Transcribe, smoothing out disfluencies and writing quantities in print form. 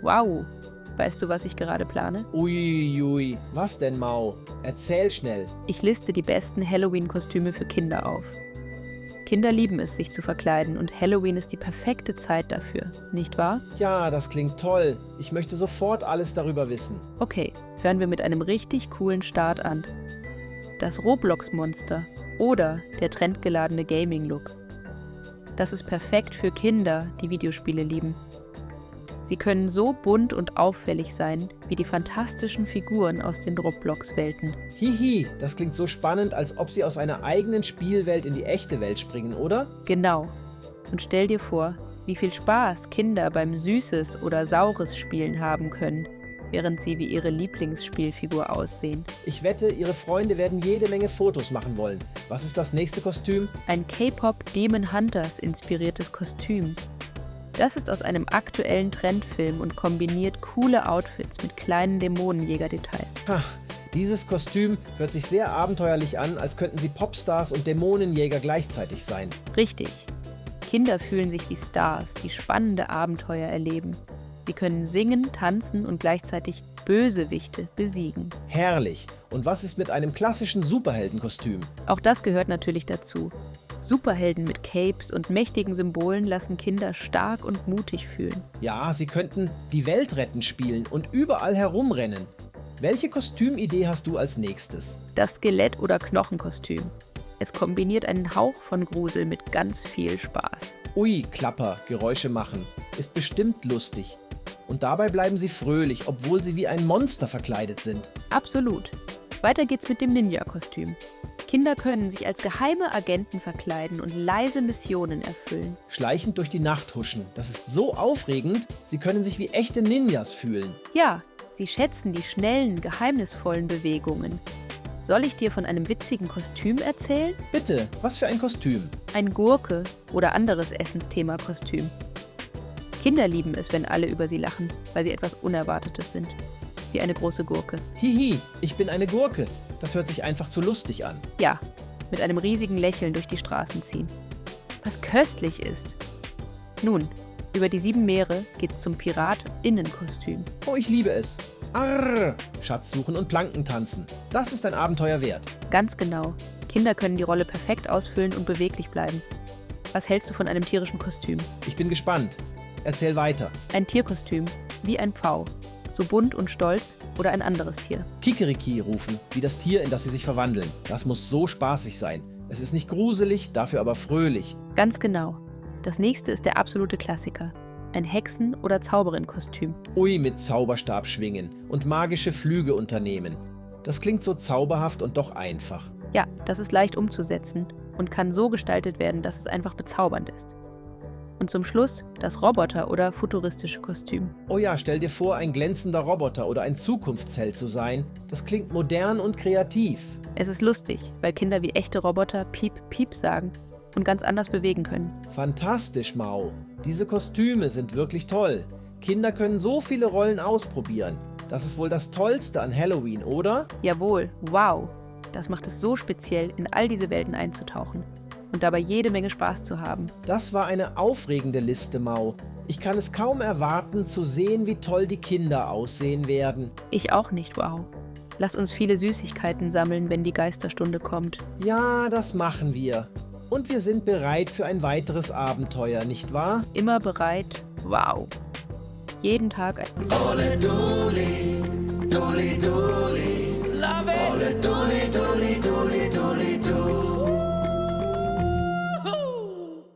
Wow. Weißt du, was ich gerade plane? Uiuiui, was denn, Mau? Erzähl schnell. Ich liste die besten Halloween-Kostüme für Kinder auf. Kinder lieben es, sich zu verkleiden und Halloween ist die perfekte Zeit dafür, nicht wahr? Ja, das klingt toll. Ich möchte sofort alles darüber wissen. Okay, hören wir mit einem richtig coolen Start an. Das Roblox-Monster oder der trendgeladene Gaming-Look. Das ist perfekt für Kinder, die Videospiele lieben. Sie können so bunt und auffällig sein wie die fantastischen Figuren aus den Roblox-Welten. Hihi, das klingt so spannend, als ob sie aus einer eigenen Spielwelt in die echte Welt springen, oder? Genau. Und stell dir vor, wie viel Spaß Kinder beim Süßes oder Saures Spielen haben können, während sie wie ihre Lieblingsspielfigur aussehen. Ich wette, ihre Freunde werden jede Menge Fotos machen wollen. Was ist das nächste Kostüm? Ein K-Pop Demon Hunters inspiriertes Kostüm. Das ist aus einem aktuellen Trendfilm und kombiniert coole Outfits mit kleinen Dämonenjäger-Details. Ha, dieses Kostüm hört sich sehr abenteuerlich an, als könnten sie Popstars und Dämonenjäger gleichzeitig sein. Richtig. Kinder fühlen sich wie Stars, die spannende Abenteuer erleben. Sie können singen, tanzen und gleichzeitig Bösewichte besiegen. Herrlich. Und was ist mit einem klassischen Superheldenkostüm? Auch das gehört natürlich dazu. Superhelden mit Capes und mächtigen Symbolen lassen Kinder stark und mutig fühlen. Ja, sie könnten die Welt retten spielen und überall herumrennen. Welche Kostümidee hast du als nächstes? Das Skelett- oder Knochenkostüm. Es kombiniert einen Hauch von Grusel mit ganz viel Spaß. Ui, Klapper, Geräusche machen. Ist bestimmt lustig. Und dabei bleiben sie fröhlich, obwohl sie wie ein Monster verkleidet sind. Absolut. Weiter geht's mit dem Ninja-Kostüm. Kinder können sich als geheime Agenten verkleiden und leise Missionen erfüllen. Schleichend durch die Nacht huschen. Das ist so aufregend, sie können sich wie echte Ninjas fühlen. Ja, sie schätzen die schnellen, geheimnisvollen Bewegungen. Soll ich dir von einem witzigen Kostüm erzählen? Bitte, was für ein Kostüm? Ein Gurke oder anderes Essensthema-Kostüm. Kinder lieben es, wenn alle über sie lachen, weil sie etwas Unerwartetes sind. Wie eine große Gurke. Hihi, ich bin eine Gurke. Das hört sich einfach zu lustig an. Ja, mit einem riesigen Lächeln durch die Straßen ziehen. Was köstlich ist. Nun, über die 7 Meere geht's zum Piratinnen-Kostüm. Oh, ich liebe es. Arr, Schatz suchen und Planken tanzen. Das ist ein Abenteuer wert. Ganz genau. Kinder können die Rolle perfekt ausfüllen und beweglich bleiben. Was hältst du von einem tierischen Kostüm? Ich bin gespannt. Erzähl weiter. Ein Tierkostüm, wie ein Pfau. So bunt und stolz oder ein anderes Tier. Kikeriki rufen, wie das Tier, in das sie sich verwandeln. Das muss so spaßig sein. Es ist nicht gruselig, dafür aber fröhlich. Ganz genau. Das nächste ist der absolute Klassiker. Ein Hexen- oder Zauberin-Kostüm. Ui, mit Zauberstab schwingen und magische Flüge unternehmen. Das klingt so zauberhaft und doch einfach. Ja, das ist leicht umzusetzen und kann so gestaltet werden, dass es einfach bezaubernd ist. Und zum Schluss das Roboter- oder futuristische Kostüm. Oh ja, stell dir vor, ein glänzender Roboter oder ein Zukunftsheld zu sein. Das klingt modern und kreativ. Es ist lustig, weil Kinder wie echte Roboter Piep, Piep sagen und ganz anders bewegen können. Fantastisch, Mau. Diese Kostüme sind wirklich toll. Kinder können so viele Rollen ausprobieren. Das ist wohl das Tollste an Halloween, oder? Jawohl, wow. Das macht es so speziell, in all diese Welten einzutauchen und dabei jede Menge Spaß zu haben. Das war eine aufregende Liste, Mau. Ich kann es kaum erwarten, zu sehen, wie toll die Kinder aussehen werden. Ich auch nicht, wow. Lass uns viele Süßigkeiten sammeln, wenn die Geisterstunde kommt. Ja, das machen wir. Und wir sind bereit für ein weiteres Abenteuer, nicht wahr? Immer bereit, wow. Jeden Tag ein... Ole Doli, Doli Doli.